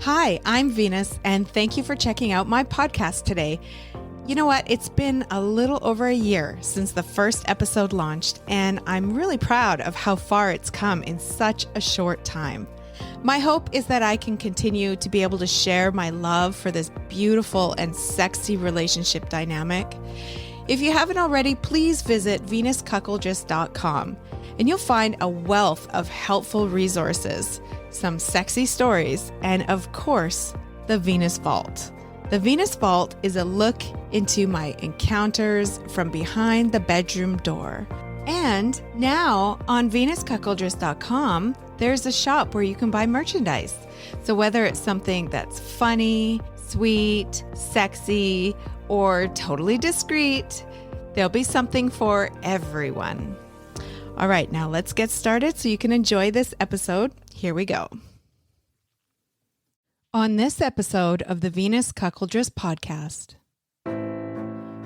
Hi, I'm Venus, and thank you for checking out my podcast today. You know what? It's been a little over a year since the first episode launched, and I'm really proud of how far it's come in such a short time. My hope is that I can continue to be able to share my love for this beautiful and sexy relationship dynamic. If you haven't already, please visit venuscuckoldress.com, and you'll find a wealth of helpful resources, some sexy stories, and of course, the Venus Vault. The Venus Vault is a look into my encounters from behind the bedroom door. And now on venuscuckoldress.com, there's a shop where you can buy merchandise. So whether it's something that's funny, sweet, sexy, or totally discreet, there'll be something for everyone. All right, now let's get started so you can enjoy this episode. Here we go. On this episode of the Venus Cuckoldress podcast,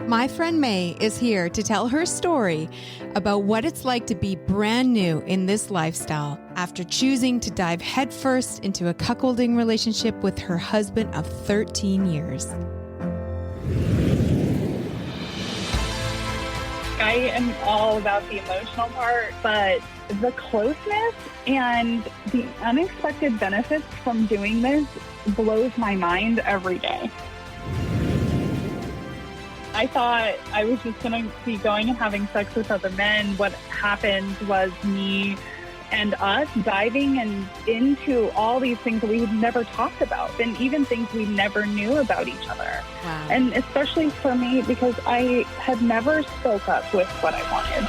my friend May is here to tell her story about what it's like to be brand new in this lifestyle after choosing to dive headfirst into a cuckolding relationship with her husband of 13 years. I am all about the emotional part, but the closeness and the unexpected benefits from doing this blows my mind every day. I thought I was just going to be going and having sex with other men. What happened was me and us diving into all these things that we had never talked about, and even things we never knew about each other. Wow. And especially for me, because I had never spoke up with what I wanted.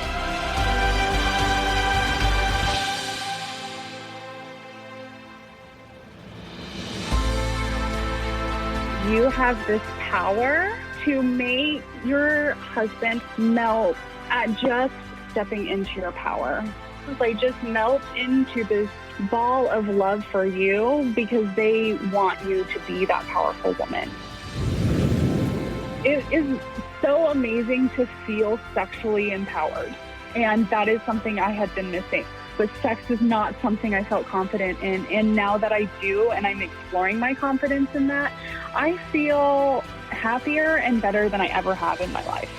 You have this power to make your husband melt at just stepping into your power. They just melt into this ball of love for you because they want you to be that powerful woman. It is so amazing to feel sexually empowered, and that is something I had been missing. But sex is not something I felt confident in, and now that I do, and I'm exploring my confidence in that, I feel happier and better than I ever have in my life.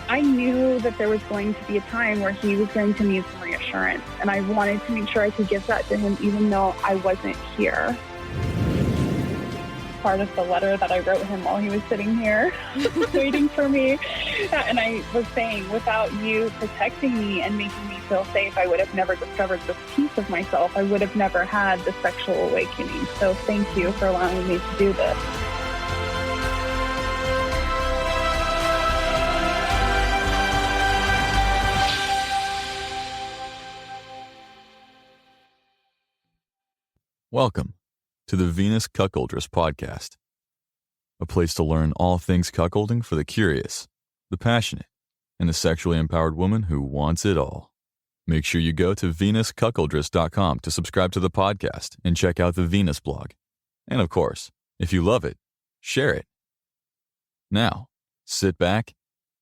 I knew that there was going to be a time where he was going to need some reassurance, and I wanted to make sure I could give that to him even though I wasn't here. Part of the letter that I wrote him while he was sitting here waiting for me, and I was saying, without you protecting me and making me feel safe, I would have never discovered this piece of myself. I would have never had the sexual awakening. So thank you for allowing me to do this. Welcome to the Venus Cuckoldress podcast, a place to learn all things cuckolding for the curious, the passionate, and the sexually empowered woman who wants it all. Make sure you go to venuscuckoldress.com to subscribe to the podcast and check out the Venus blog. And of course, if you love it, share it. Now, sit back,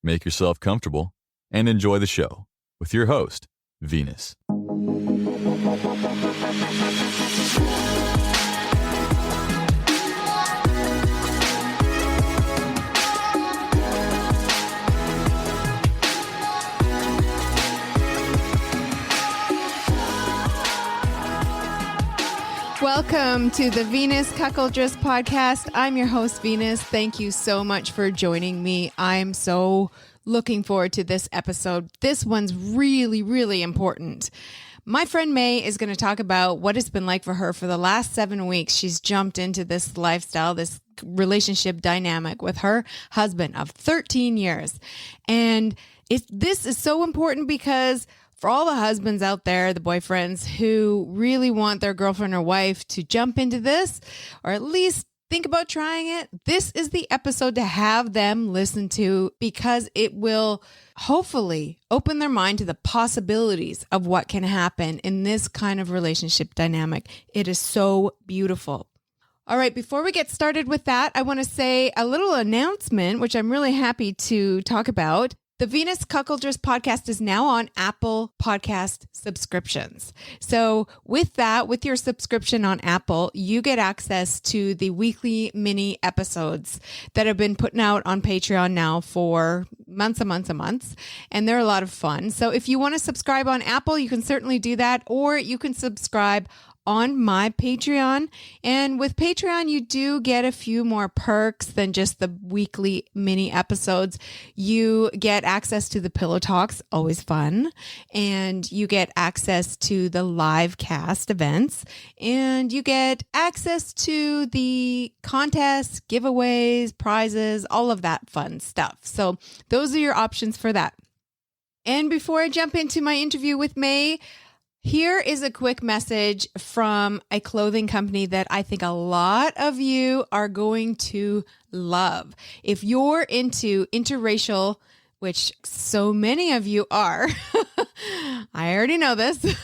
make yourself comfortable, and enjoy the show with your host, Venus. Welcome to the Venus Cuckoldress podcast. I'm your host, Venus. Thank you so much for joining me. I'm so looking forward to this episode. This one's really, really important. My friend May is going to talk about what it's been like for her for the last 7 weeks. She's jumped into this lifestyle, this relationship dynamic with her husband of 13 years. And this is so important because for all the husbands out there, the boyfriends who really want their girlfriend or wife to jump into this, or at least think about trying it, this is the episode to have them listen to because it will hopefully open their mind to the possibilities of what can happen in this kind of relationship dynamic. It is so beautiful. All right, before we get started with that, I want to say a little announcement, which I'm really happy to talk about. The Venus Cuckoldress podcast is now on Apple Podcast subscriptions. So with that, with your subscription on Apple, you get access to the weekly mini episodes that have been putting out on Patreon now for months and months and months. And they're a lot of fun. So if you want to subscribe on Apple, you can certainly do that, or you can subscribe on my Patreon. And with Patreon, you do get a few more perks than just the weekly mini episodes. You get access to the Pillow Talks, always fun. And you get access to the live cast events. And you get access to the contests, giveaways, prizes, all of that fun stuff. So those are your options for that. And before I jump into my interview with May, here is a quick message from a clothing company that I think a lot of you are going to love. If you're into interracial, which so many of you are, I already know this,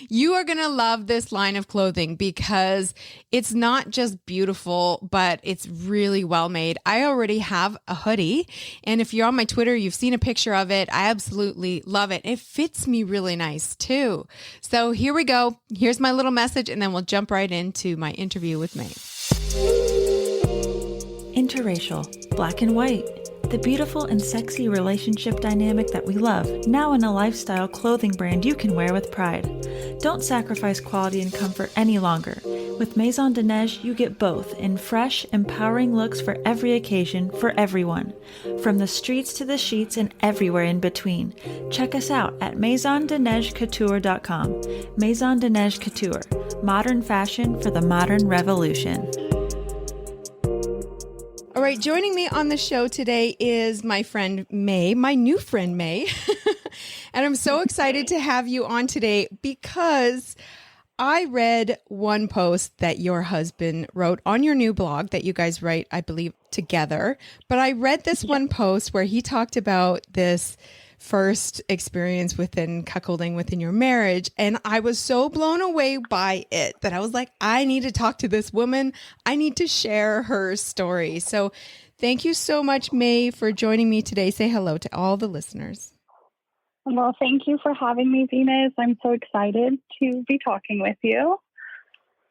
you are going to love this line of clothing because it's not just beautiful, but it's really well made. I already have a hoodie, and if you're on my Twitter, you've seen a picture of it. I absolutely love it. It fits me really nice too. So here we go. Here's my little message, and then we'll jump right into my interview with May. Interracial, black and white. The beautiful and sexy relationship dynamic that we love, now in a lifestyle clothing brand you can wear with pride. Don't sacrifice quality and comfort any longer. With Maison de Neige, you get both in fresh, empowering looks for every occasion, for everyone. From the streets to the sheets and everywhere in between. Check us out at maisondeneigeCouture.com. Maison de Neige Couture, modern fashion for the modern revolution. All right, joining me on the show today is my friend May, my new friend May. And I'm so excited to have you on today because I read one post that your husband wrote on your new blog that you guys write, I believe, together. But I read this one post where he talked about this first experience within cuckolding within your marriage. And I was so blown away by it that I was like, I need to talk to this woman. I need to share her story. So thank you so much, May, for joining me today. Say hello to all the listeners. Well, thank you for having me, Venus. I'm so excited to be talking with you.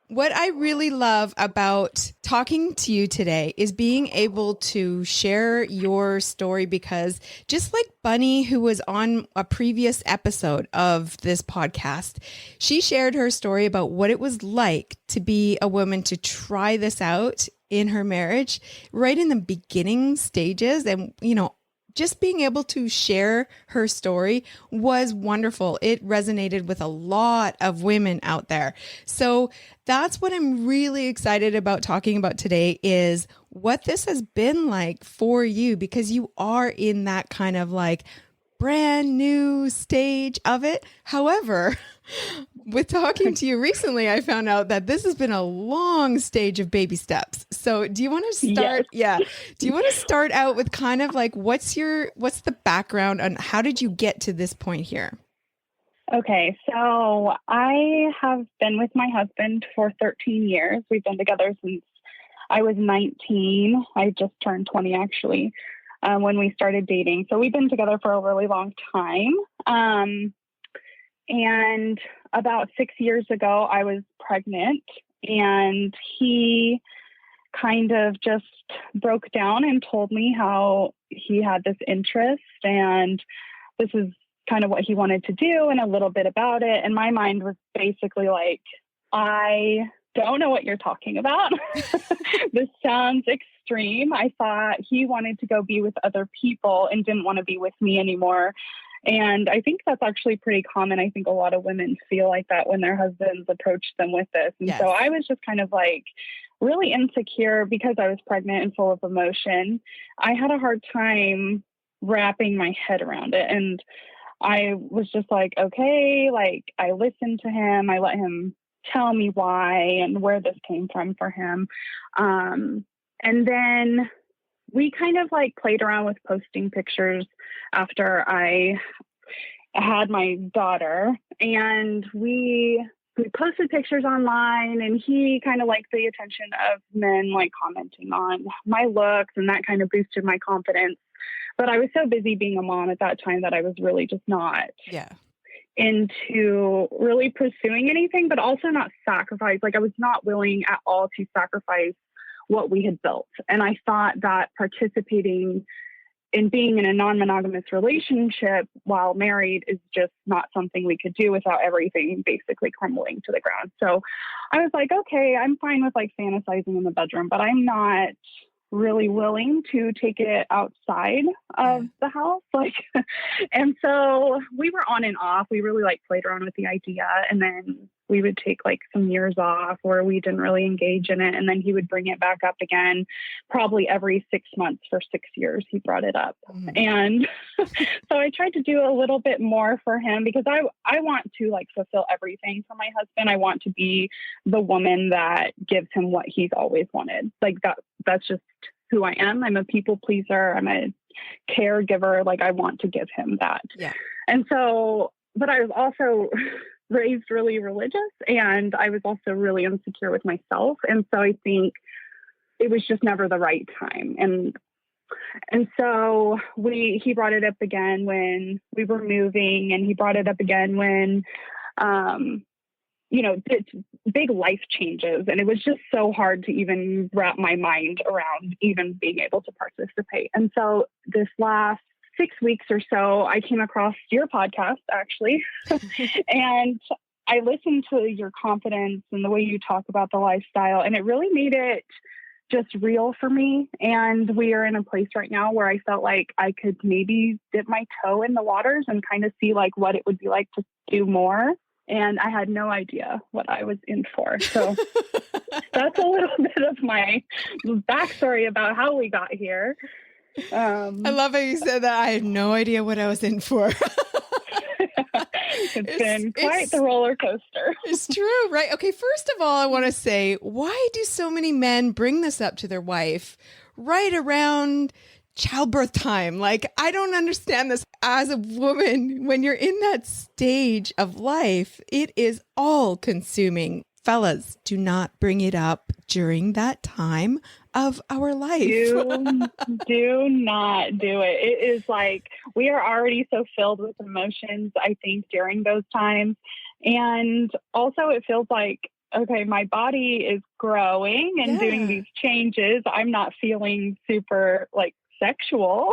What I really love about talking to you today is being able to share your story because just like Bunny, who was on a previous episode of this podcast, she shared her story about what it was like to be a woman to try this out in her marriage right in the beginning stages. And, you know, just being able to share her story was wonderful. It resonated with a lot of women out there. So that's what I'm really excited about talking about today is what this has been like for you, because you are in that kind of like brand new stage of it. However, with talking to you recently, I found out that this has been a long stage of baby steps. So do you want to start? Yes. Yeah. Do you want to start out with kind of like, what's the background and how did you get to this point here? Okay, so I have been with my husband for 13 years. We've been together since I was 19. I just turned 20 actually, when we started dating. So we've been together for a really long time. And about 6 years ago, I was pregnant and he kind of just broke down and told me how he had this interest and this is kind of what he wanted to do and a little bit about it. And my mind was basically like, I don't know what you're talking about. This sounds extreme. I thought he wanted to go be with other people and didn't want to be with me anymore. And I think that's actually pretty common. I think a lot of women feel like that when their husbands approach them with this. And so I was just kind of like really insecure because I was pregnant and full of emotion. I had a hard time wrapping my head around it. And I was just like, okay, like I listened to him. I let him tell me why and where this came from for him. And then we kind of like played around with posting pictures after I had my daughter, and we posted pictures online, and he kind of liked the attention of men like commenting on my looks, and that kind of boosted my confidence. But I was so busy being a mom at that time that I was really just not into really pursuing anything, but also not sacrifice. Like, I was not willing at all to sacrifice what we had built. And I thought that participating in being in a non-monogamous relationship while married is just not something we could do without everything basically crumbling to the ground. So I was like, okay, I'm fine with like fantasizing in the bedroom, but I'm not really willing to take it outside of the house. Like, and so we were on and off. We really like played around with the idea, and then we would take like some years off where we didn't really engage in it. And then he would bring it back up again, probably every 6 months for 6 years. He brought it up. And so I tried to do a little bit more for him because I want to like fulfill everything for my husband. I want to be the woman that gives him what he's always wanted. Like that's just who I am. I'm a people pleaser. I'm a caregiver. Like, I want to give him that. Yeah. And so, but I was also raised really religious, and I was also really insecure with myself. And so I think it was just never the right time. And so he brought it up again when we were moving, and he brought it up again when, it's big life changes. And it was just so hard to even wrap my mind around even being able to participate. And so this last 6 weeks or so, I came across your podcast, actually, and I listened to your confidence and the way you talk about the lifestyle, and it really made it just real for me. And we are in a place right now where I felt like I could maybe dip my toe in the waters and kind of see like what it would be like to do more. And I had no idea what I was in for. So that's a little bit of my backstory about how we got here. I love how you said that. I had no idea what I was in for. It's been quite the roller coaster. It's true, right? Okay, first of all, I want to say, why do so many men bring this up to their wife right around childbirth time? Like, I don't understand this. As a woman, when you're in that stage of life, it is all consuming. Fellas, do not bring it up during that time of our life. Do not do it. It is like, we are already so filled with emotions, I think, during those times. And also it feels like, okay, my body is growing and doing these changes. I'm not feeling super like sexual.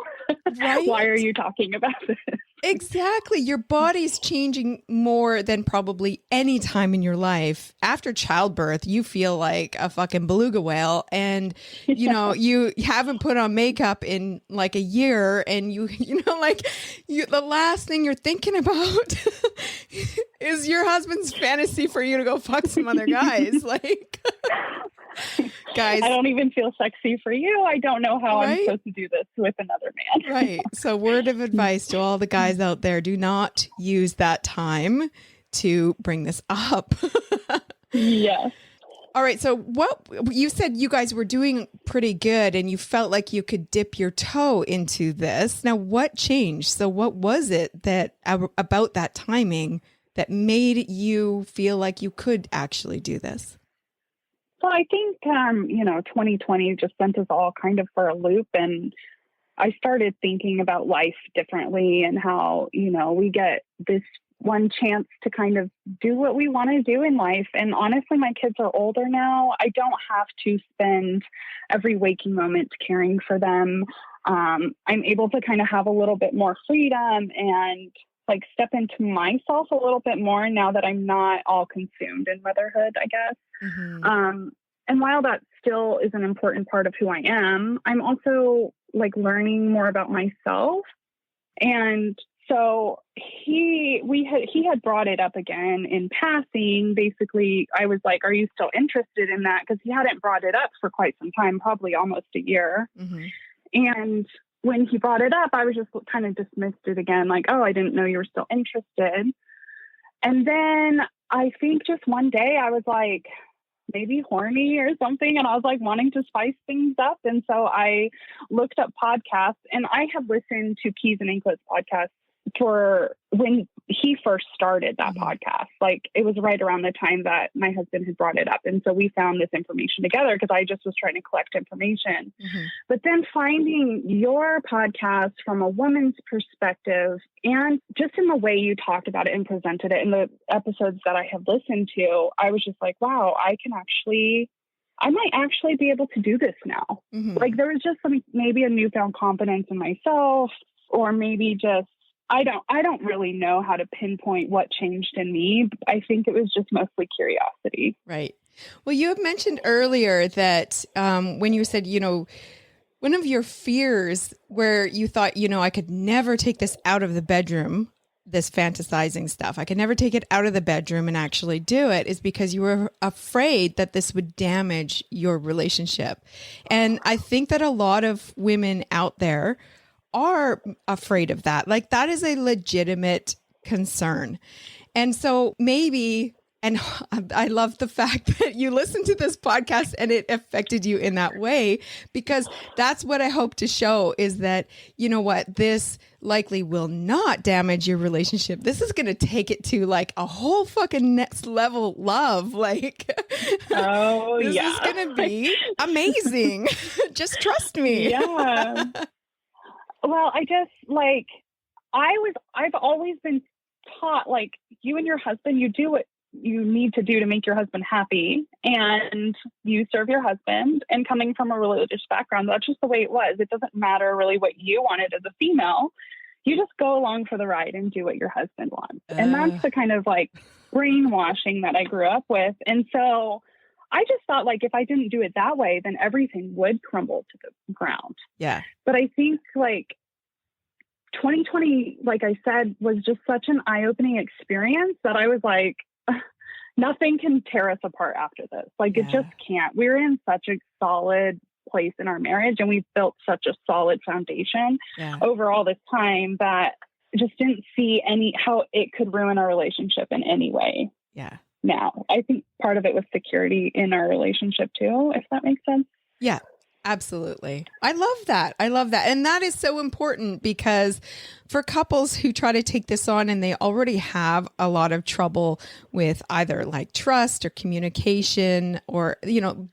Right? Why are you talking about this? Exactly. Your body's changing more than probably any time in your life. After childbirth, you feel like a fucking beluga whale, and you haven't put on makeup in like a year, and the last thing you're thinking about is your husband's fantasy for you to go fuck some other guys. Like, guys, I don't even feel sexy for you. I don't know how I'm supposed to do this with another man. Right. So, word of advice to all the guys out there: do not use that time to bring this up. Yes. All right. So, what you said, you guys were doing pretty good, and you felt like you could dip your toe into this. Now, what changed? So, what was it that about that timing that made you feel like you could actually do this? So I think, 2020 just sent us all kind of for a loop, and I started thinking about life differently and how, we get this one chance to kind of do what we want to do in life. And honestly, my kids are older now. I don't have to spend every waking moment caring for them. I'm able to kind of have a little bit more freedom and like step into myself a little bit more now that I'm not all consumed in motherhood, I guess. Mm-hmm. And while that still is an important part of who I am, I'm also like learning more about myself. And so he had brought it up again in passing. Basically, I was like, are you still interested in that? Because he hadn't brought it up for quite some time, probably almost a year. Mm-hmm. And when he brought it up, I was just kind of dismissed it again. Like, oh, I didn't know you were still interested. And then I think just one day I was like, maybe horny or something. And I was like wanting to spice things up. And so I looked up podcasts, and I had listened to Keys and Anklets podcast for when he first started that podcast. Like it was right around the time that my husband had brought it up. And so we found this information together because I just was trying to collect information. But then finding your podcast from a woman's perspective and just in the way you talked about it and presented it in the episodes that I have listened to, I was just like, wow, I might actually be able to do this now. Like there was just maybe a newfound confidence in myself, or maybe just, I don't really know how to pinpoint what changed in me. I think it was just mostly curiosity. Right. Well, you have mentioned earlier that when you said, one of your fears where you thought, I could never take this out of the bedroom, this fantasizing stuff. I could never take it out of the bedroom and actually do it, is because you were afraid that this would damage your relationship. And I think that a lot of women out there are afraid of that. Like that is a legitimate concern. And so maybe, and I love the fact that you listened to this podcast and it affected you in that way, because that's what I hope to show is that, this likely will not damage your relationship. This is going to take it to like a whole fucking next level love. Like, this is going to be amazing. Just trust me. Yeah. Well, I just I've always been taught, like, you and your husband, you do what you need to do to make your husband happy, and you serve your husband. And coming from a religious background, that's just the way it was. It doesn't matter really what you wanted as a female. You just go along for the ride and do what your husband wants. And that's the kind of like brainwashing that I grew up with. And so I just thought, like, if I didn't do it that way, then everything would crumble to the ground. Yeah. But I think, like, 2020, like I said, was just such an eye-opening experience that I was like, nothing can tear us apart after this. Like, it just can't. We're in such a solid place in our marriage, and we've built such a solid foundation over all this time that I just didn't see how it could ruin our relationship in any way. Yeah. Now, I think part of it was security in our relationship too, if that makes sense. Yeah, absolutely. I love that. And that is so important, because for couples who try to take this on and they already have a lot of trouble with either like trust or communication or,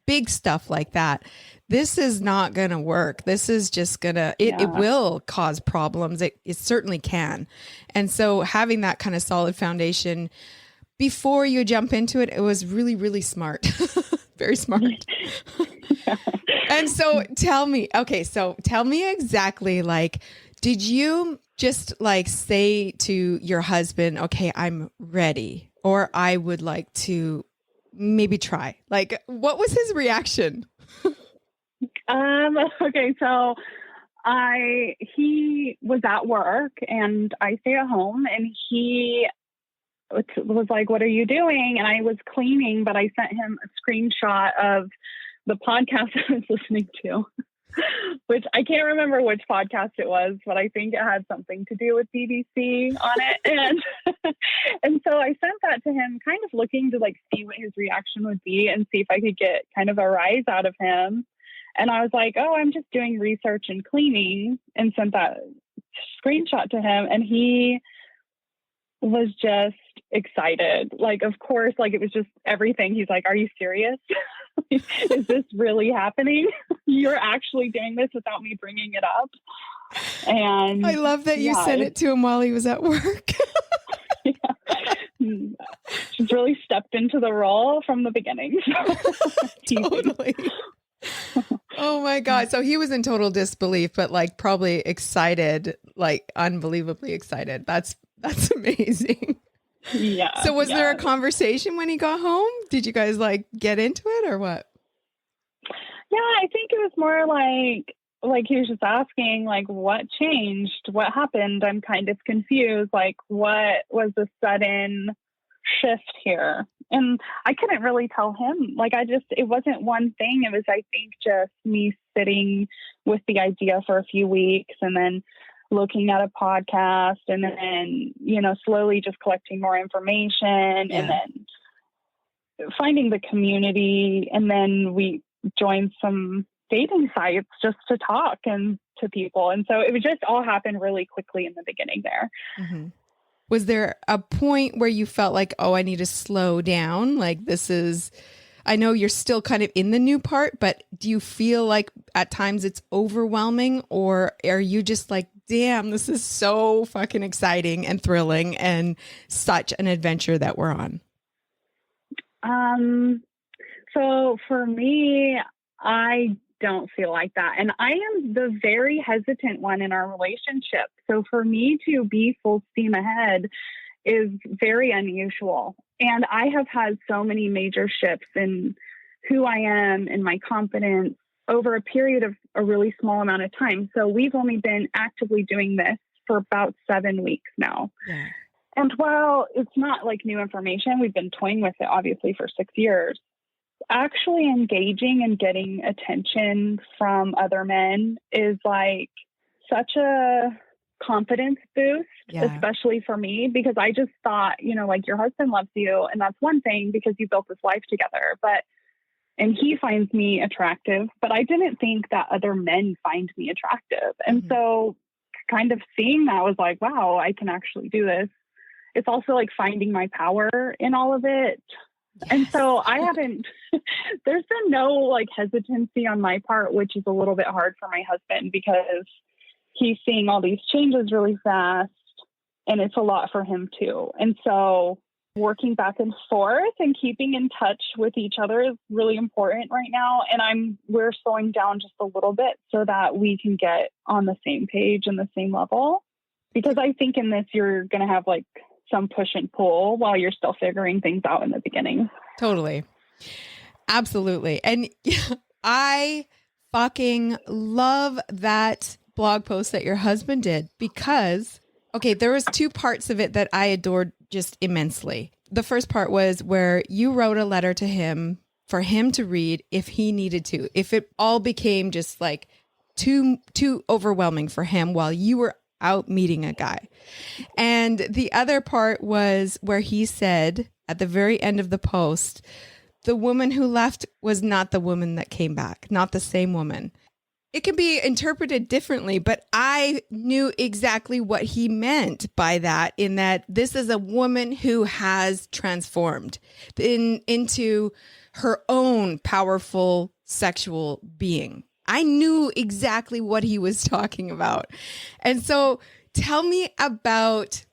big stuff like that, this is not going to work. This is just going to, it will cause problems. It certainly can. And so having that kind of solid foundation before you jump into it, it was really, really smart. Very smart. And so tell me exactly, like, did you just like say to your husband, okay, I'm ready, or I would like to maybe try? Like, what was his reaction? Okay, so he was at work and I stay at home, and he was like, what are you doing? And I was cleaning, but I sent him a screenshot of the podcast I was listening to, which I can't remember which podcast it was, but I think it had something to do with BBC on it. And so I sent that to him, kind of looking to like see what his reaction would be and see if I could get kind of a rise out of him. And I was like, oh, I'm just doing research and cleaning, and sent that screenshot to him. And he was just excited. Like, of course, like it was just everything. He's like, are you serious? Is this really happening? You're actually doing this without me bringing it up? And I love that you sent it to him while he was at work. She's really stepped into the role from the beginning. Totally. Oh my God. So he was in total disbelief, but like probably excited, like unbelievably excited. That's amazing. Yeah. So was there a conversation when he got home? Did you guys like get into it or what? Yeah, I think it was more like he was just asking, like, what changed? What happened? I'm kind of confused. Like, what was the sudden shift here? And I couldn't really tell him. Like, it wasn't one thing. It was, I think, just me sitting with the idea for a few weeks and then looking at a podcast and then, slowly just collecting more information and then finding the community. And then we joined some dating sites just to talk and to people. And so it would just all happen really quickly in the beginning there. Mm-hmm. Was there a point where you felt like, oh, I need to slow down? Like I know you're still kind of in the new part, but do you feel like at times it's overwhelming, or are you just like, damn, this is so fucking exciting and thrilling and such an adventure that we're on? So for me, I don't feel like that. And I am the very hesitant one in our relationship. So for me to be full steam ahead is very unusual. And I have had so many major shifts in who I am and my confidence over a period of a really small amount of time. So we've only been actively doing this for about 7 weeks now. Yeah. And while it's not like new information, we've been toying with it obviously for 6 years. Actually engaging and getting attention from other men is like such a confidence boost, especially for me, because I just thought, like your husband loves you and that's one thing because you built this life together, and he finds me attractive, but I didn't think that other men find me attractive. And so kind of seeing that was like, wow, I can actually do this. It's also like finding my power in all of it. Yes. And so there's been no like hesitancy on my part, which is a little bit hard for my husband because he's seeing all these changes really fast and it's a lot for him too. And so working back and forth and keeping in touch with each other is really important right now. And we're slowing down just a little bit so that we can get on the same page and the same level. Because I think in this, you're going to have like some push and pull while you're still figuring things out in the beginning. Totally. Absolutely. And I fucking love that blog post that your husband did because, okay, there was 2 parts of it that I adored just immensely. The first part was where you wrote a letter to him for him to read if he needed to, if it all became just like too overwhelming for him while you were out meeting a guy. And the other part was where he said at the very end of the post, the woman who left was not the woman that came back, not the same woman. It can be interpreted differently, but I knew exactly what he meant by that, in that this is a woman who has transformed into her own powerful sexual being. I knew exactly what he was talking about. And so tell me about,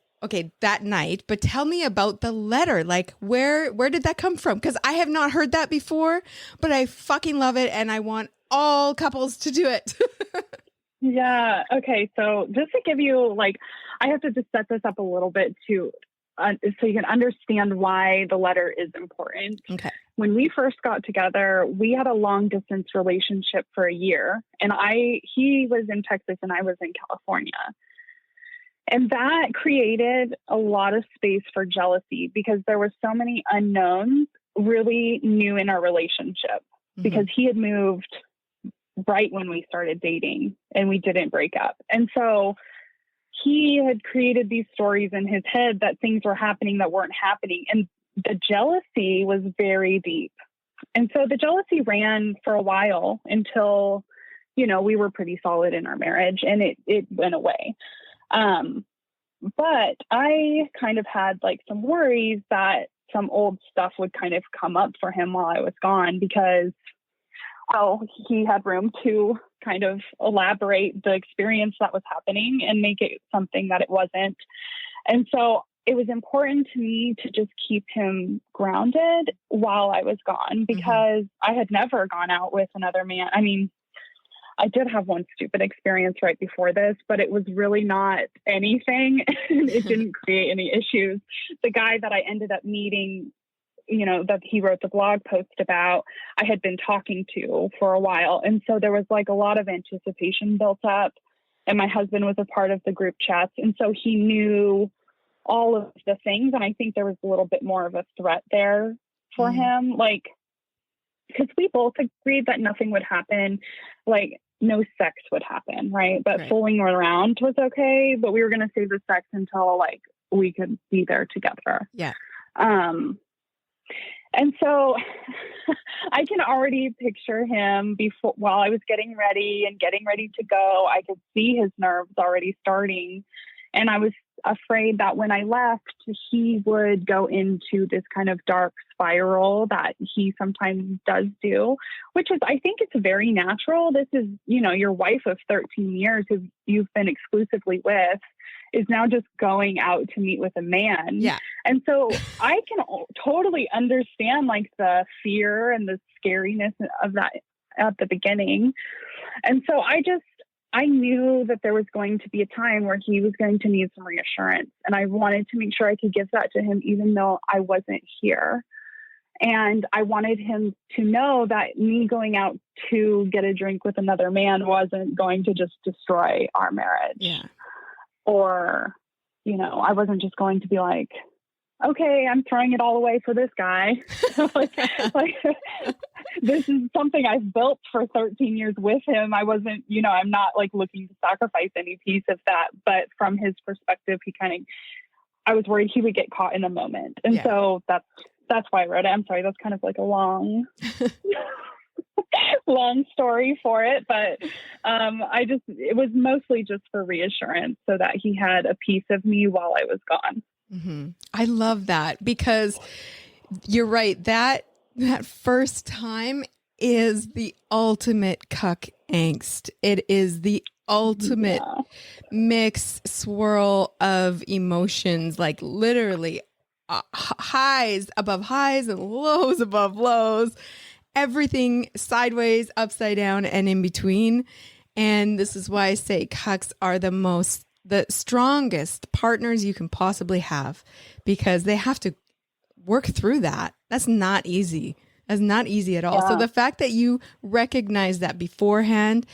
that night, but tell me about the letter. Like where did that come from? Because I have not heard that before, but I fucking love it. And I want all couples to do it. Yeah. Okay. So just to give you I have to just set this up a little bit so you can understand why the letter is important. Okay. When we first got together, we had a long distance relationship for a year, and he was in Texas and I was in California. And that created a lot of space for jealousy because there were so many unknowns really new in our relationship because he had moved right when we started dating and we didn't break up. And so he had created these stories in his head that things were happening that weren't happening. And the jealousy was very deep. And so the jealousy ran for a while until, we were pretty solid in our marriage and it went away. But I kind of had some worries that some old stuff would kind of come up for him while I was gone because, he had room to kind of elaborate the experience that was happening and make it something that it wasn't. And so it was important to me to just keep him grounded while I was gone because I had never gone out with another man. I mean, I did have one stupid experience right before this, but it was really not anything. It didn't create any issues. The guy that I ended up meeting, that he wrote the blog post about, I had been talking to for a while. And so there was a lot of anticipation built up, and my husband was a part of the group chats. And so he knew all of the things. And I think there was a little bit more of a threat there for him, because we both agreed that nothing would happen, no sex would happen, right? But fooling around was okay, but we were going to save the sex until we could be there together. Yeah. And so I can already picture him while I was getting ready to go. I could see his nerves already starting. And I was afraid that when I left, he would go into this kind of dark spiral that he sometimes does do, which is, I think it's very natural. This is, your wife of 13 years who you've been exclusively with is now just going out to meet with a man. Yeah. And so I can totally understand like the fear and the scariness of that at the beginning. And so I knew that there was going to be a time where he was going to need some reassurance. And I wanted to make sure I could give that to him, even though I wasn't here. And I wanted him to know that me going out to get a drink with another man wasn't going to just destroy our marriage. Yeah. Or, I wasn't just going to be like, okay, I'm throwing it all away for this guy. like, this is something I've built for 13 years with him. I wasn't, I'm not like looking to sacrifice any piece of that. But from his perspective, I was worried he would get caught in a moment. And so that's why I wrote it. I'm sorry, that's kind of like a long story for it. But it was mostly just for reassurance so that he had a piece of me while I was gone. Mm-hmm. I love that because you're right. That first time is the ultimate cuck angst. It is the ultimate mix swirl of emotions, like literally highs above highs and lows above lows, everything sideways, upside down, and in between. And this is why I say cucks are the strongest partners you can possibly have, because they have to work through that. That's not easy. That's not easy at all. Yeah. So the fact that you recognize that beforehand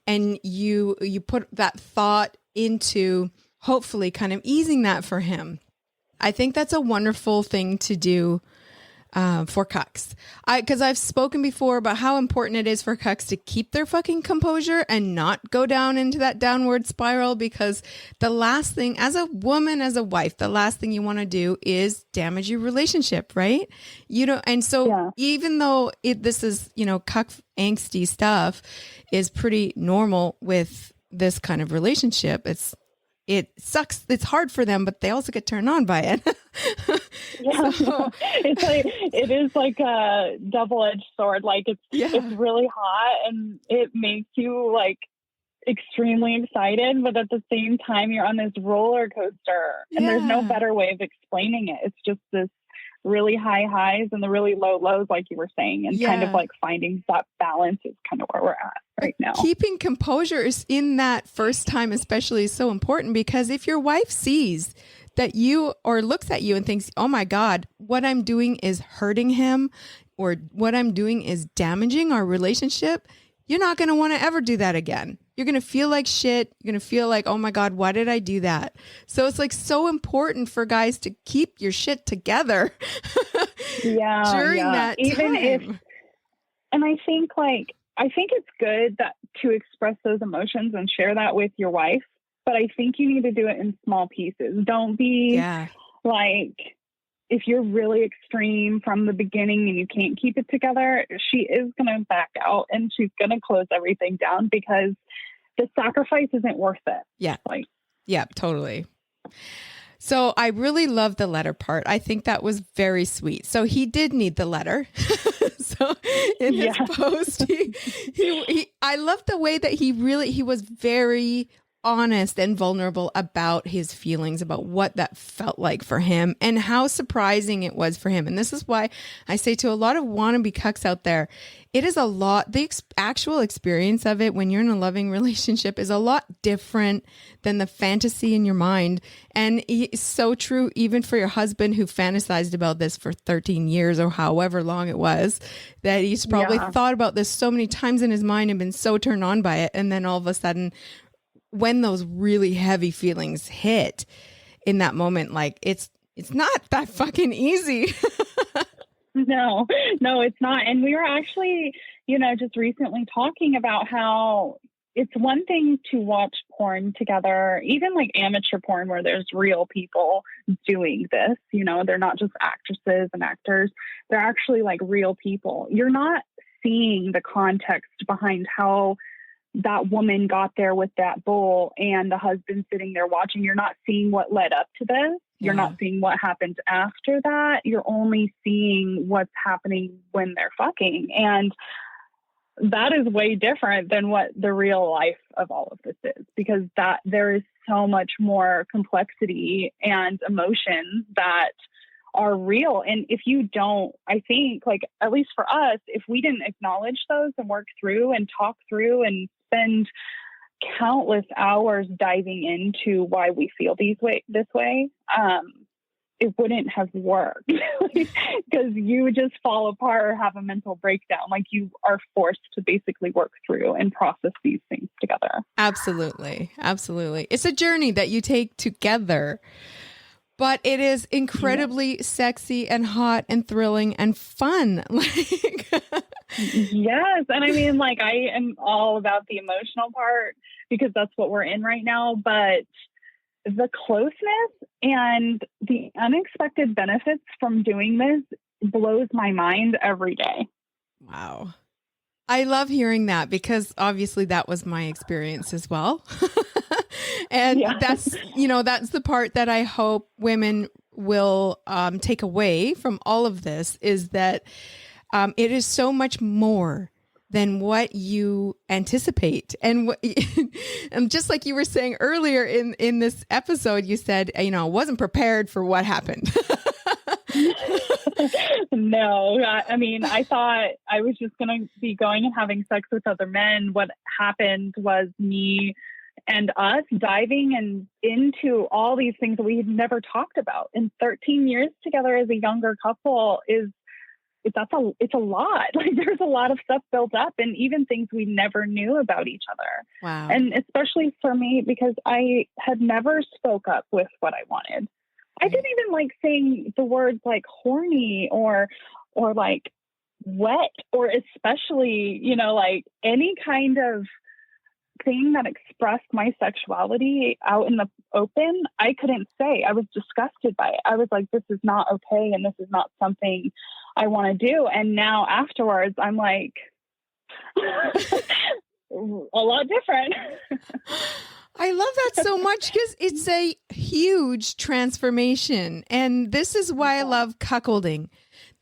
and you put that thought into hopefully kind of easing that for him, I think that's a wonderful thing to do for cucks. Because I've spoken before about how important it is for cucks to keep their fucking composure and not go down into that downward spiral, because the last thing, as a woman, as a wife, the last thing you want to do is damage your relationship, right? And so even though this is, cuck angsty stuff is pretty normal with this kind of relationship, it sucks. It's hard for them, but they also get turned on by it. It is like a double-edged sword. Like it's really hot and it makes you like extremely excited, but at the same time you're on this roller coaster, and there's no better way of explaining it. It's just this really high highs and the really low lows, like you were saying, and kind of like finding that balance is kind of where we're at right now. Keeping composure is in that first time especially is so important, because if your wife sees that you, or looks at you and thinks, oh my God, what I'm doing is hurting him, or what I'm doing is damaging our relationship, you're not going to want to ever do that again. You're going to feel like shit. You're going to feel like, oh my God, why did I do that? So it's like so important for guys to keep your shit together during that time. And I think it's good that to express those emotions and share that with your wife, but I think you need to do it in small pieces. Don't be like, if you're really extreme from the beginning and you can't keep it together, she is going to back out and she's going to close everything down, because the sacrifice isn't worth it. Yeah. Yeah, totally. So I really love the letter part. I think that was very sweet. So he did need the letter. So in his post, I love the way that he was very honest and vulnerable about his feelings, about what that felt like for him and how surprising it was for him. And this is why I say to a lot of wannabe cucks out there, it is a lot, the actual experience of it when you're in a loving relationship is a lot different than the fantasy in your mind. And it's so true, even for your husband who fantasized about this for 13 years or however long it was, that he's probably thought about this so many times in his mind and been so turned on by it. And then all of a sudden, when those really heavy feelings hit in that moment, like it's not that fucking easy. No, it's not. And we were actually, just recently talking about how it's one thing to watch porn together, even like amateur porn where there's real people doing this, they're not just actresses and actors. They're actually like real people. You're not seeing the context behind how that woman got there with that bowl and the husband sitting there watching. You're not seeing what led up to this. You're not seeing what happens after that. You're only seeing what's happening when they're fucking. And that is way different than what the real life of all of this is, because that there is so much more complexity and emotions that are real. And if you don't, I think, like, at least for us, if we didn't acknowledge those and work through and talk through and spend countless hours diving into why we feel this way, it wouldn't have worked, because you would just fall apart or have a mental breakdown. Like, you are forced to basically work through and process these things together. Absolutely. Absolutely. It's a journey that you take together, but it is incredibly sexy and hot and thrilling and fun. Yes. And I mean, like, I am all about the emotional part because that's what we're in right now. But the closeness and the unexpected benefits from doing this blows my mind every day. Wow. I love hearing that, because obviously that was my experience as well. And that's the part that I hope women will take away from all of this, is that it is so much more than what you anticipate. And just like you were saying earlier in this episode, you said, I wasn't prepared for what happened. No, I mean, I thought I was just going to be going and having sex with other men. What happened was me and us diving and into all these things that we had never talked about. And 13 years together as a younger couple it's a lot. Like, there's a lot of stuff built up, and even things we never knew about each other. Wow. And especially for me, because I had never spoke up with what I wanted. I didn't even like saying the words like horny or like wet, or especially, like any kind of thing that expressed my sexuality out in the open. I couldn't say. I was disgusted by it. I was like, this is not okay, and this is not something I want to do. And now afterwards, I'm like, a lot different. I love that so much, because it's a huge transformation. And this is why I love cuckolding.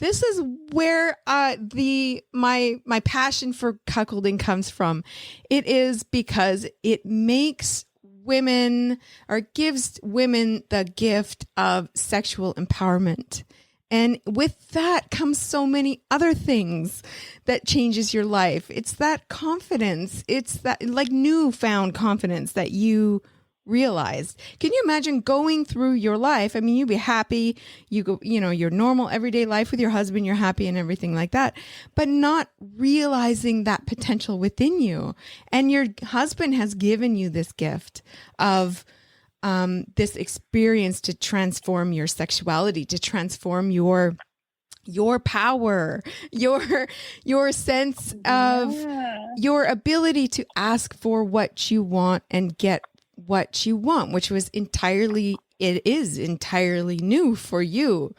This is where my passion for cuckolding comes from. It is because it makes women, or gives women, the gift of sexual empowerment. And with that comes so many other things that changes your life. It's that confidence. It's that like newfound confidence that you realized. Can you imagine going through your life? I mean, you'd be happy. You go, your normal everyday life with your husband, you're happy and everything like that, but not realizing that potential within you. And your husband has given you this gift of this experience to transform your sexuality, to transform your power, your sense of your ability to ask for what you want and get what you want, which it is entirely new for you.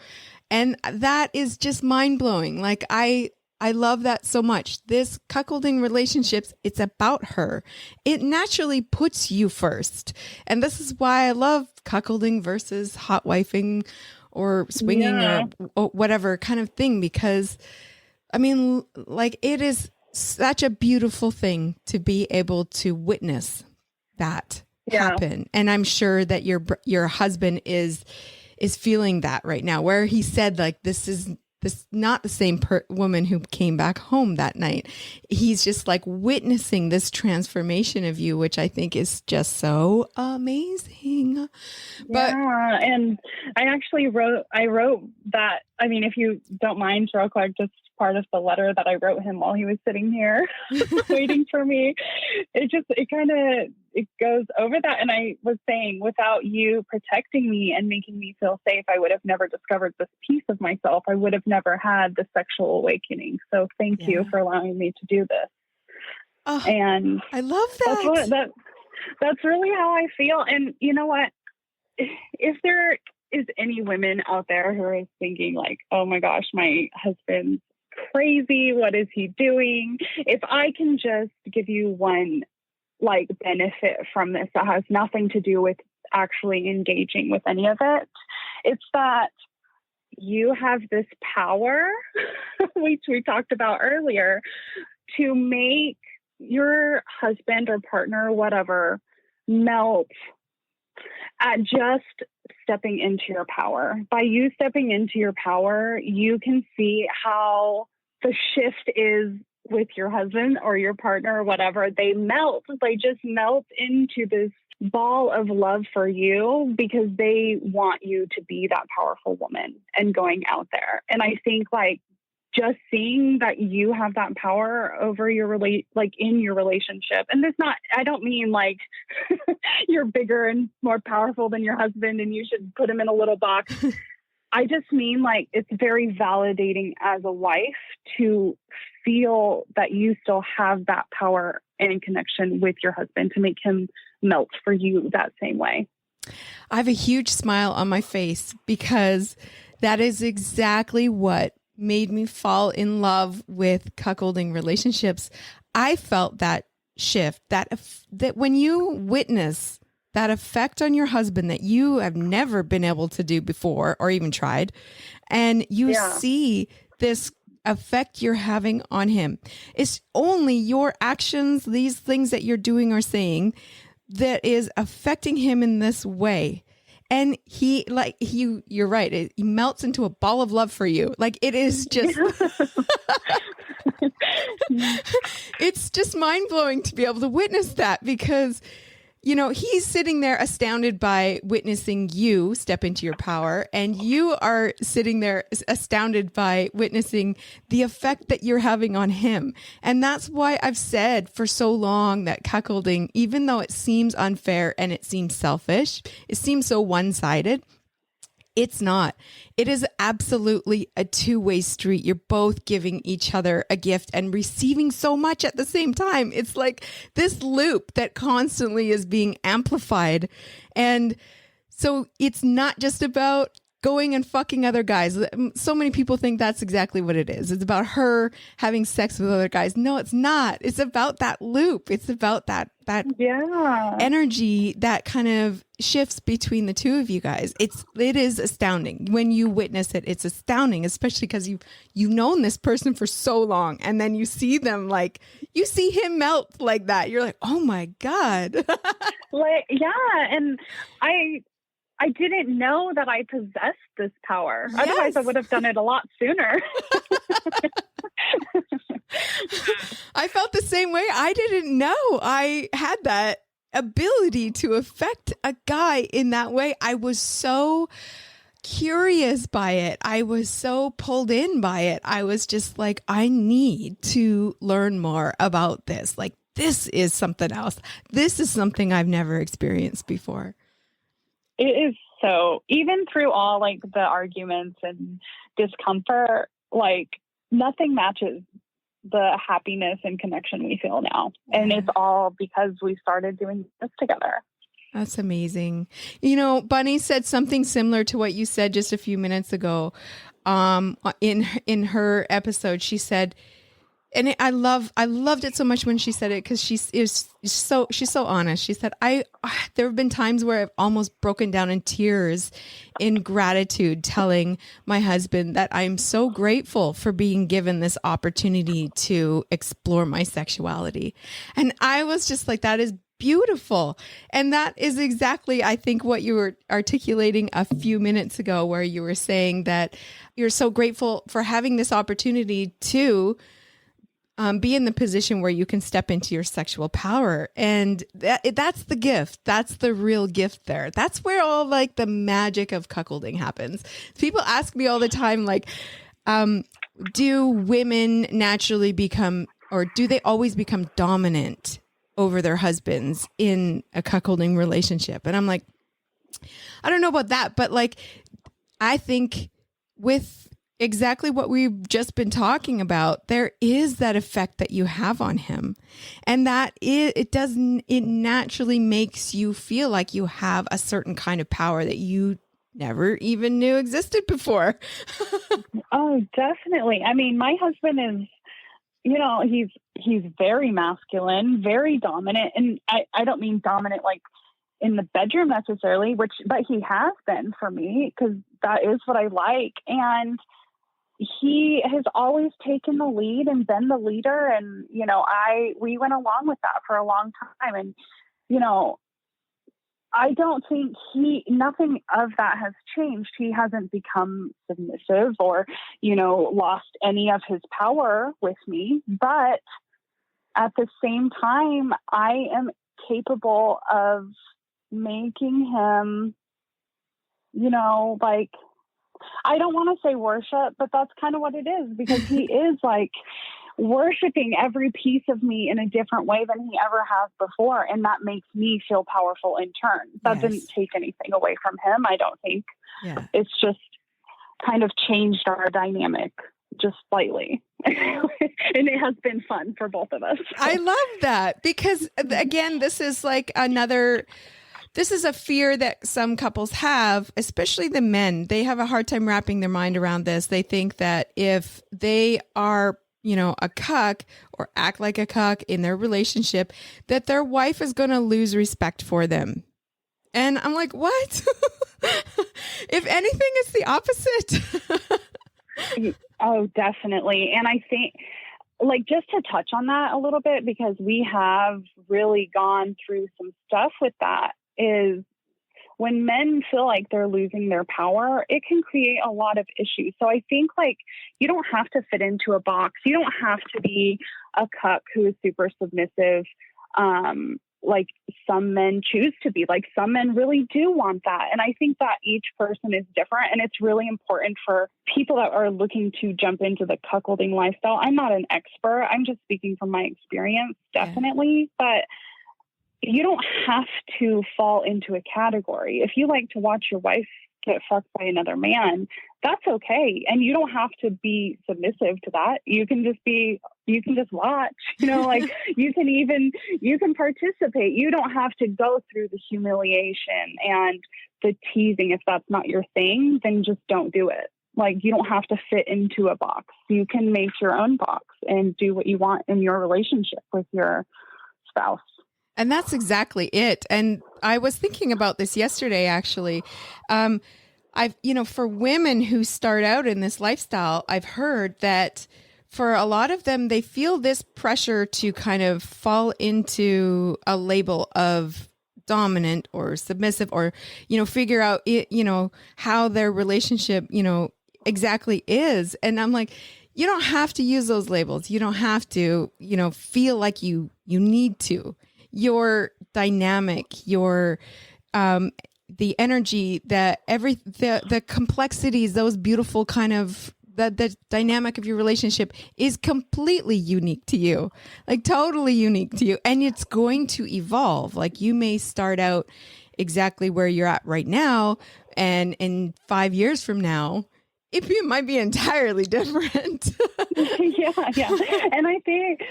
And that is just mind blowing. Like, I love that so much. This cuckolding relationships, it's about her. It naturally puts you first. And this is why I love cuckolding versus hot wifing or swinging or whatever kind of thing, because I mean, like, it is such a beautiful thing to be able to witness that happen. And I'm sure that your husband is feeling that right now, where he said, like, this is not the same woman who came back home that night. He's just like witnessing this transformation of you, which I think is just so amazing. But and I actually wrote that. I mean, if you don't mind, real quick, just part of the letter that I wrote him while he was sitting here waiting for me. It goes over that. And I was saying, without you protecting me and making me feel safe, I would have never discovered this piece of myself. I would have never had the sexual awakening. So thank you for allowing me to do this. Oh, and I love that. That's really how I feel. And you know what? If there is any women out there who are thinking like, oh my gosh, my husband's crazy, what is he doing? If I can just give you one like benefit from this that has nothing to do with actually engaging with any of it. It's that you have this power, which we talked about earlier, to make your husband or partner, whatever, melt at just stepping into your power. By you stepping into your power, you can see how the shift is with your husband or your partner or whatever. They just melt into this ball of love for you because they want you to be that powerful woman and going out there. And I think like just seeing that you have that power over your in your relationship. And I don't mean like you're bigger and more powerful than your husband and you should put him in a little box. I just mean like it's very validating as a wife to feel that you still have that power and connection with your husband to make him melt for you that same way. I have a huge smile on my face because that is exactly what made me fall in love with cuckolding relationships. I felt that shift, that when you witness that effect on your husband that you have never been able to do before or even tried, and you see this effect you're having on him, it's only your actions, these things that you're doing or saying, that is affecting him in this way. And you're right. He melts into a ball of love for you. Like it is just, it's just mind blowing to be able to witness that because, you know, he's sitting there astounded by witnessing you step into your power. And you are sitting there astounded by witnessing the effect that you're having on him. And that's why I've said for so long that cuckolding, even though it seems unfair and it seems selfish, it seems so one-sided, it's not. It is absolutely a two-way street. You're both giving each other a gift and receiving so much at the same time. It's like this loop that constantly is being amplified. And so it's not just about going and fucking other guys. So many people think that's exactly what it is. It's about her having sex with other guys. No, it's not. It's about that loop. It's about that energy that kind of shifts between the two of you guys. It is astounding when you witness it. It's astounding, especially because you've known this person for so long, and then you see them you see him melt like that. You're like, oh my God. And I didn't know that I possessed this power. Yes. Otherwise, I would have done it a lot sooner. I felt the same way. I didn't know I had that ability to affect a guy in that way. I was so curious by it. I was so pulled in by it. I was just like, I need to learn more about this. Like, this is something else. This is something I've never experienced before. It is so, even through all like the arguments and discomfort, like nothing matches the happiness and connection we feel now. And it's all because we started doing this together. That's amazing. You know, Bunny said something similar to what you said just a few minutes ago. In her episode, she said, and I loved it so much when she said it because she's so honest. She said, there have been times where I've almost broken down in tears in gratitude, telling my husband that I'm so grateful for being given this opportunity to explore my sexuality. And I was just like, that is beautiful. And that is exactly, I think, what you were articulating a few minutes ago, where you were saying that you're so grateful for having this opportunity to be in the position where you can step into your sexual power. And that's the gift. That's the real gift there. That's where all like the magic of cuckolding happens. People ask me all the time, like, do women naturally become, or do they always become dominant over their husbands in a cuckolding relationship? And I'm like, I don't know about that, but like, I think with exactly what we've just been talking about, there is that effect that you have on him. And that it naturally makes you feel like you have a certain kind of power that you never even knew existed before. Oh, definitely. I mean, my husband is, you know, he's very masculine, very dominant. And I don't mean dominant like in the bedroom necessarily, but he has been for me, because that is what I like. And he has always taken the lead and been the leader. And, we went along with that for a long time. And, I don't think nothing of that has changed. He hasn't become submissive or, lost any of his power with me. But at the same time, I am capable of making him, like, I don't want to say worship, but that's kind of what it is, because he is like worshiping every piece of me in a different way than he ever has before. And that makes me feel powerful in turn. That didn't take anything away from him, I don't think. Yeah. It's just kind of changed our dynamic just slightly. And it has been fun for both of us. So. I love that, because again, this is a fear that some couples have, especially the men. They have a hard time wrapping their mind around this. They think that if they are, a cuck or act like a cuck in their relationship, that their wife is going to lose respect for them. And I'm like, what? If anything, it's the opposite. Oh, definitely. And I think, like, just to touch on that a little bit, because we have really gone through some stuff with that, is when men feel like they're losing their power, it can create a lot of issues. So I think, like, you don't have to fit into a box. You don't have to be a cuck who is super submissive, like some men choose to be. Like, some men really do want that. And I think that each person is different. And it's really important for people that are looking to jump into the cuckolding lifestyle. I'm not an expert. I'm just speaking from my experience, definitely. Yeah. But you don't have to fall into a category. If you like to watch your wife get fucked by another man, that's okay. And you don't have to be submissive to that. You can just watch, like you can participate. You don't have to go through the humiliation and the teasing. If that's not your thing, then just don't do it. Like, you don't have to fit into a box. You can make your own box and do what you want in your relationship with your spouse. And that's exactly it. And I was thinking about this yesterday, actually. For women who start out in this lifestyle, I've heard that for a lot of them, they feel this pressure to kind of fall into a label of dominant or submissive, or, figure out, how their relationship, exactly is. And I'm like, you don't have to use those labels. You don't have to, feel like you need to. Your dynamic, your the energy, the complexities, those beautiful kind of the dynamic of your relationship is completely unique to you, like totally unique to you, and it's going to evolve. Like, you may start out exactly where you're at right now, and in 5 years from now, it might be entirely different. Yeah. And I think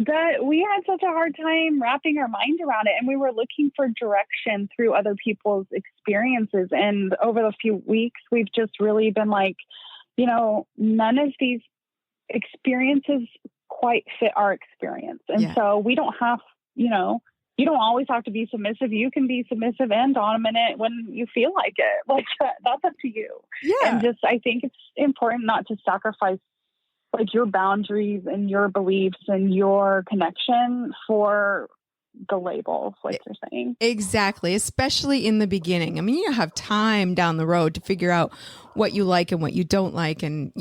that we had such a hard time wrapping our mind around it, and we were looking for direction through other people's experiences. And over the few weeks, we've just really been like, none of these experiences quite fit our experience. And so we don't have, you don't always have to be submissive. You can be submissive and dominant when you feel like it. Like, that's up to you. Yeah. And just, I think it's important not to sacrifice like your boundaries and your beliefs and your connection for the labels, like you're saying. Exactly. Especially in the beginning. I mean, you have time down the road to figure out what you like and what you don't like, and,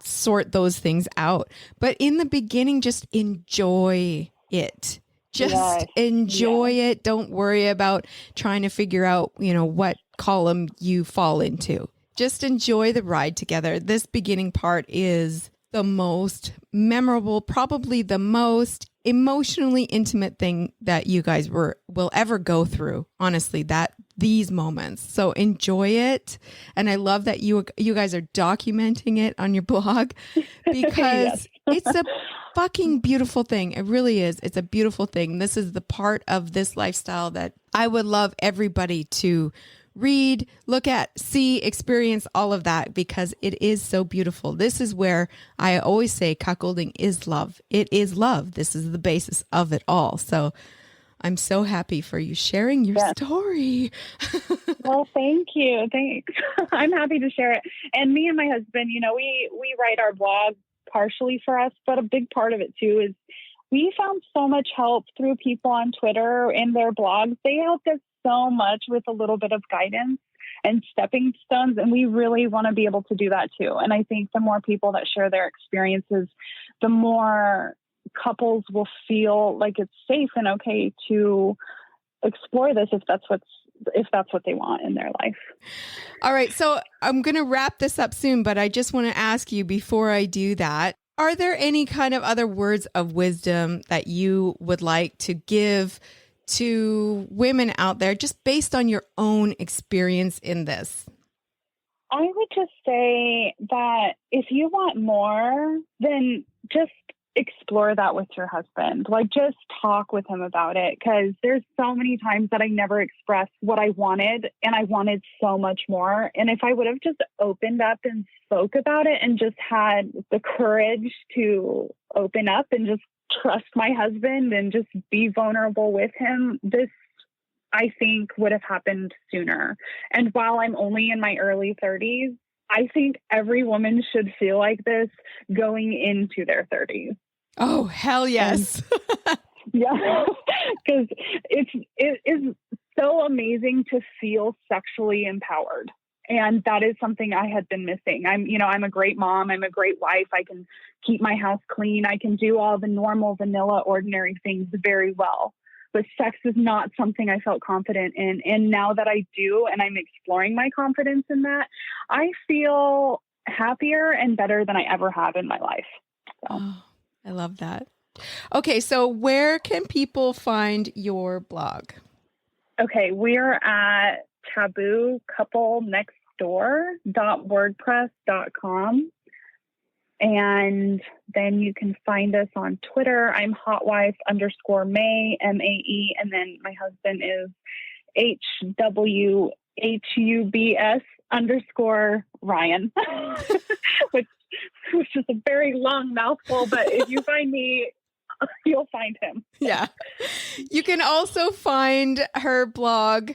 sort those things out. But in the beginning, just enjoy it. Just enjoy it. Don't worry about trying to figure out, what column you fall into. Just enjoy the ride together. This beginning part is the most memorable, probably the most emotionally intimate thing that you guys will ever go through. Honestly, these moments. So enjoy it. And I love that you guys are documenting it on your blog, because it's a fucking beautiful thing. It really is. It's a beautiful thing. This is the part of this lifestyle that I would love everybody to read, look at, see, experience all of that because it is so beautiful. This is where I always say cuckolding is love. It is love. This is the basis of it all. So I'm so happy for you sharing your story. Well, thank you. Thanks. I'm happy to share it. And me and my husband, we write our blog partially for us, but a big part of it too is we found so much help through people on Twitter and their blogs. They helped us so much with a little bit of guidance and stepping stones. And we really want to be able to do that too. And I think the more people that share their experiences, the more couples will feel like it's safe and okay to explore this if that's what they want in their life. All right. So I'm going to wrap this up soon, but I just want to ask you before I do that, are there any kind of other words of wisdom that you would like to give to women out there just based on your own experience in this? I would just say that if you want more, then just explore that with your husband. Like, just talk with him about it, because there's so many times that I never expressed what I wanted, and I wanted so much more. And if I would have just opened up and spoke about it and just had the courage to open up and just trust my husband and just be vulnerable with him, this, I think, would have happened sooner. And while I'm only in my early 30s, I think every woman should feel like this going into their 30s. Oh, hell yes. Yeah, because it is so amazing to feel sexually empowered. And that is something I had been missing. I'm a great mom. I'm a great wife. I can keep my house clean. I can do all the normal, vanilla, ordinary things very well. But sex is not something I felt confident in. And now that I do, and I'm exploring my confidence in that, I feel happier and better than I ever have in my life. So. Oh, I love that. Okay, so where can people find your blog? Okay, we're at taboocouplenextdoor.wordpress.com. And then you can find us on Twitter. I'm hotwife_May, M-A-E. And then my husband is HWHUBS_Ryan, which is a very long mouthful, but if you find me, you'll find him. Yeah. You can also find their blog,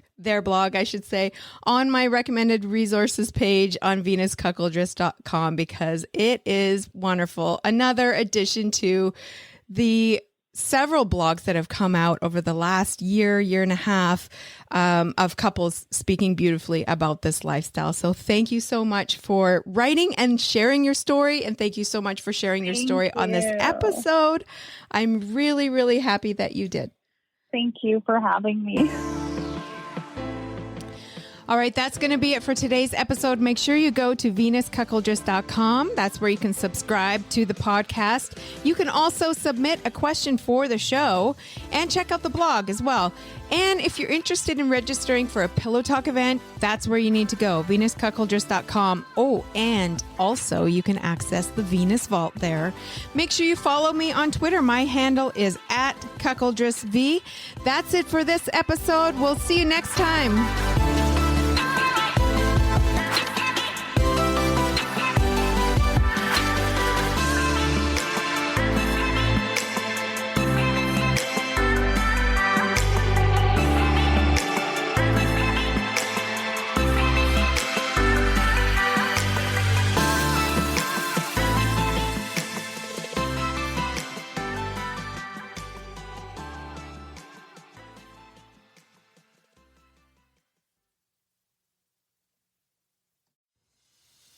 I should say, on my recommended resources page on venuscuckoldress.com because it is wonderful. Another addition to the several blogs that have come out over the last year and a half of couples speaking beautifully about this lifestyle. So thank you so much for writing and sharing your story. And thank you so much for sharing your story on this episode. I'm really, really happy that you did. Thank you for having me. All right, that's going to be it for today's episode. Make sure you go to venuscuckoldress.com. That's where you can subscribe to the podcast. You can also submit a question for the show and check out the blog as well. And if you're interested in registering for a Pillow Talk event, that's where you need to go, venuscuckoldress.com. Oh, and also you can access the Venus Vault there. Make sure you follow me on Twitter. My handle is @cuckoldressv. That's it for this episode. We'll see you next time.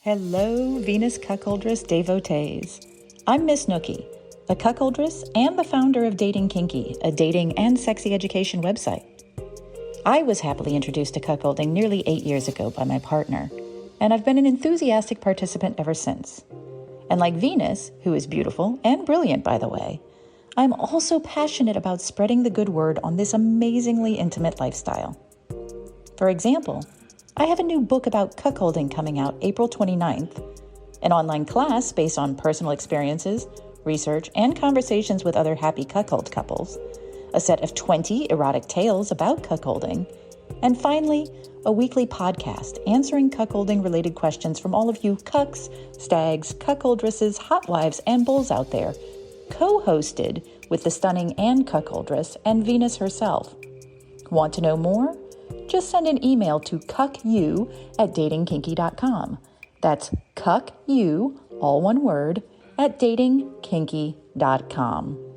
Hello, Venus Cuckoldress devotees. I'm Miss Nookie, a cuckoldress and the founder of Dating Kinky, a dating and sexy education website. I was happily introduced to cuckolding nearly 8 years ago by my partner, and I've been an enthusiastic participant ever since. And like Venus, who is beautiful and brilliant, by the way, I'm also passionate about spreading the good word on this amazingly intimate lifestyle. For example, I have a new book about cuckolding coming out April 29th, an online class based on personal experiences, research, and conversations with other happy cuckold couples, a set of 20 erotic tales about cuckolding, And finally, a weekly podcast answering cuckolding-related questions from all of you cucks, stags, cuckoldresses, hot wives, and bulls out there, co-hosted with the stunning Anne Cuckoldress and Venus herself. Want to know more? Just send an email to cuckyou@datingkinky.com. That's cuckyou, all one word, @datingkinky.com.